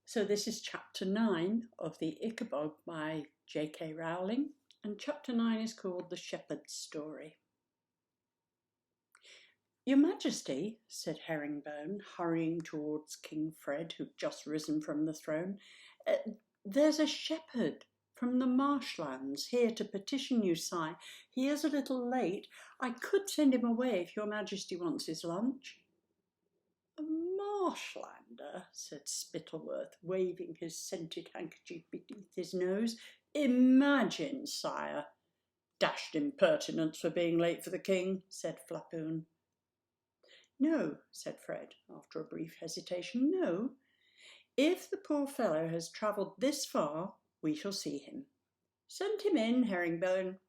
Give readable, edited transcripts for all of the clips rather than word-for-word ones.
So this is chapter 9 of the Ickabog by J.K. Rowling, and chapter 9 is called The Shepherd's Story. "Your Majesty," said Herringbone, hurrying towards King Fred, who'd just risen from the throne, "there's a shepherd from the marshlands here to petition you, sire. He is a little late. I could send him away if your Majesty wants his lunch." "A marshlander," said Spittleworth, waving his scented handkerchief beneath his nose. "Imagine, sire." "Dashed impertinence for being late for the king," said Flapoon. "No," said Fred, after a brief hesitation, "no. If the poor fellow has travelled this far, we shall see him. Send him in, Herringbone."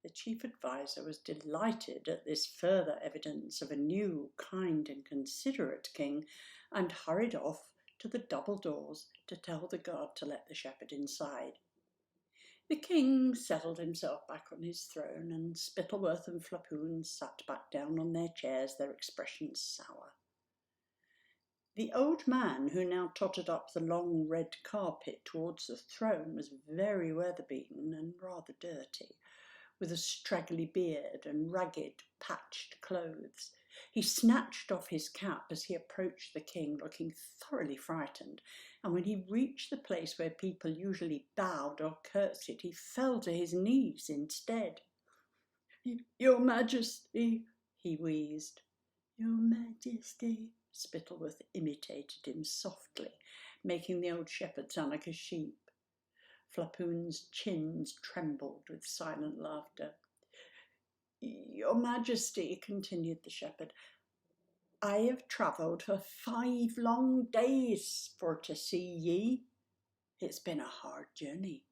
The chief adviser was delighted at this further evidence of a new, kind and considerate king, and hurried off to the double doors to tell the guard to let the shepherd inside. The king settled himself back on his throne, and Spittleworth and Flapoon sat back down on their chairs, their expressions sour. The old man, who now tottered up the long red carpet towards the throne, was very weather-beaten and rather dirty, with a straggly beard and ragged, patched clothes. He snatched off his cap as he approached the king, looking thoroughly frightened, and when he reached the place where people usually bowed or curtsied, he fell to his knees instead. "Your Majesty," he wheezed. "Your Majesty," Spittleworth imitated him softly, making the old shepherd sound like a sheep. Flapoon's chins trembled with silent laughter. "Your Majesty," continued the shepherd, "I have travelled for 5 long days for to see ye. It's been a hard journey.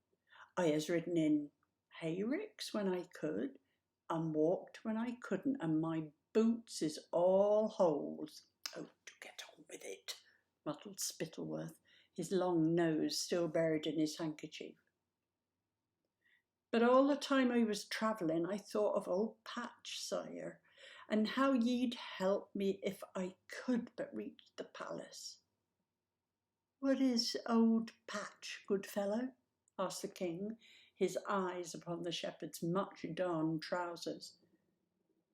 I has ridden in hayricks when I could, and walked when I couldn't, and my boots is all holes." "Oh, do get on with it," muttered Spittleworth, his long nose still buried in his handkerchief. "But all the time I was travelling I thought of old Patch, sire, and how ye'd help me if I could but reach the palace." "What is old Patch, good fellow?" asked the king, his eyes upon the shepherd's much darned trousers.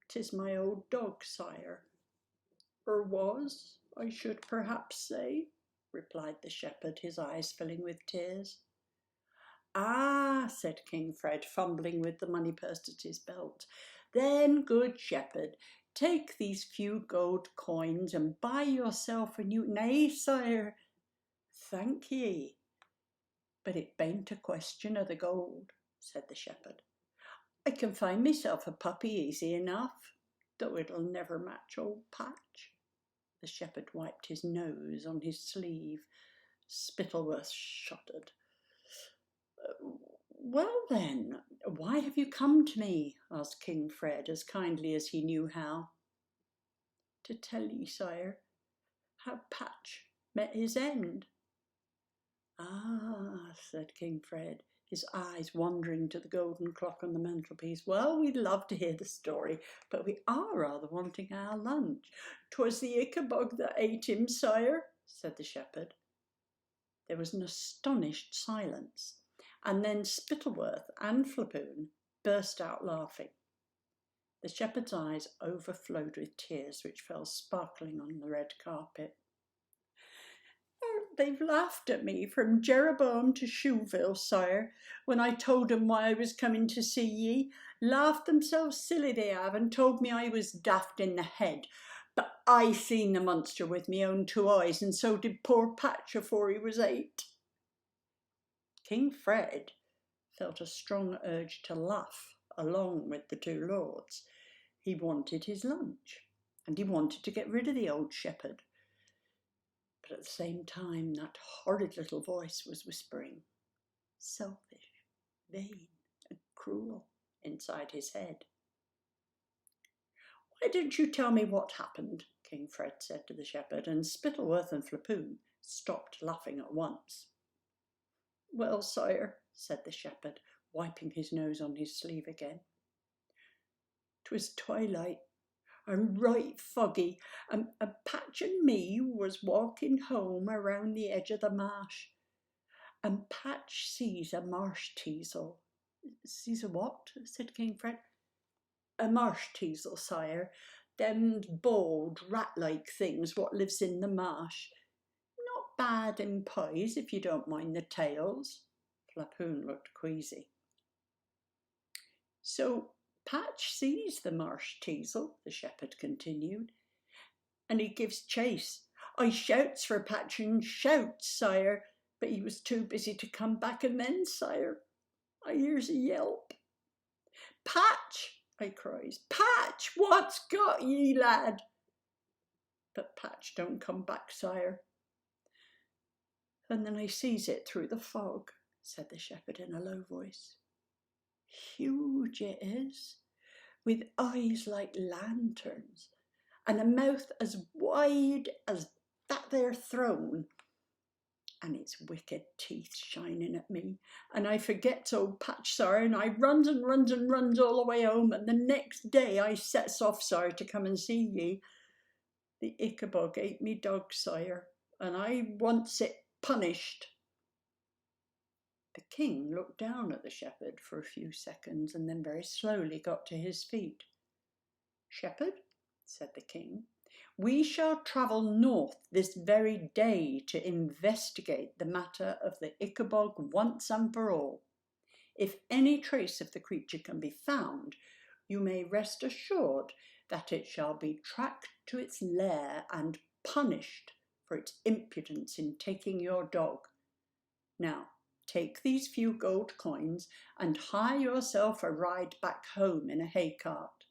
"'Tis my old dog, sire." "Or was, I should perhaps say," replied the shepherd, his eyes filling with tears. "Ah," said King Fred, fumbling with the money purse at his belt. "Then, good shepherd, take these few gold coins and buy yourself a new—" "Nay, sire." "Thank ye. But it bain't a question of the gold," said the shepherd. "I can find myself a puppy easy enough, though it'll never match old Patch." The shepherd wiped his nose on his sleeve. Spittleworth shuddered. "Well then, why have you come to me?" asked King Fred, as kindly as he knew how. "To tell ye, sire, how Patch met his end." "Ah," said King Fred, his eyes wandering to the golden clock on the mantelpiece. "Well, we'd love to hear the story, but we are rather wanting our lunch." "'Twas the Ickabog that ate him, sire," said the shepherd. There was an astonished silence, and then Spittleworth and Flapoon burst out laughing. The shepherd's eyes overflowed with tears which fell sparkling on the red carpet. "Oh, they've laughed at me from Jeroboam to Shoeville, sire, when I told 'em why I was coming to see ye. Laughed themselves silly they have, and told me I was daft in the head. But I seen the monster with me own 2 eyes, and so did poor Patch afore he was 8. King Fred felt a strong urge to laugh along with the 2 lords. He wanted his lunch, and he wanted to get rid of the old shepherd. But at the same time, that horrid little voice was whispering, selfish, vain, and cruel, inside his head. "Why don't you tell me what happened?" King Fred said to the shepherd, and Spittleworth and Flapoon stopped laughing at once. "Well, sire," said the shepherd, wiping his nose on his sleeve again. "'Twas twilight. and right foggy, and Patch and me was walking home around the edge of the marsh, and Patch sees a marsh teasel. Sees a what? Said King Fred. A marsh teasel, sire. Them bald, rat-like things what lives in the marsh. Not bad in pies, if you don't mind the tails. Flapoon looked queasy. So Patch sees the marsh teasel, the shepherd continued, and he gives chase. I shouts for Patch and shouts, sire, but he was too busy to come back, and then, sire, I hears a yelp. Patch, I cries, Patch, what's got ye, lad? But Patch don't come back, sire. And then I sees it through the fog, said the shepherd in a low voice. Huge it is, with eyes like lanterns, and a mouth as wide as that there throne, and its wicked teeth shining at me, and I forgets old Patch, sir, and I runs and runs and runs all the way home, and the next day I sets off, sir, to come and see ye. The Ickabog ate me dog, sire, and I wants it punished. The king looked down at the shepherd for a few seconds, and then very slowly got to his feet. Shepherd, said the king, we shall travel north this very day to investigate the matter of the Ickabog once and for all. If any trace of the creature can be found, you may rest assured that it shall be tracked to its lair and punished for its impudence in taking your dog. Now, take these few gold coins and hire yourself a ride back home in a hay cart.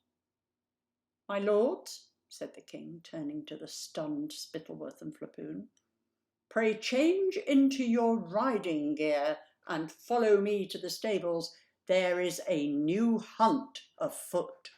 My lords, said the king, turning to the stunned Spittleworth and Flapoon, pray change into your riding gear and follow me to the stables. There is a new hunt afoot.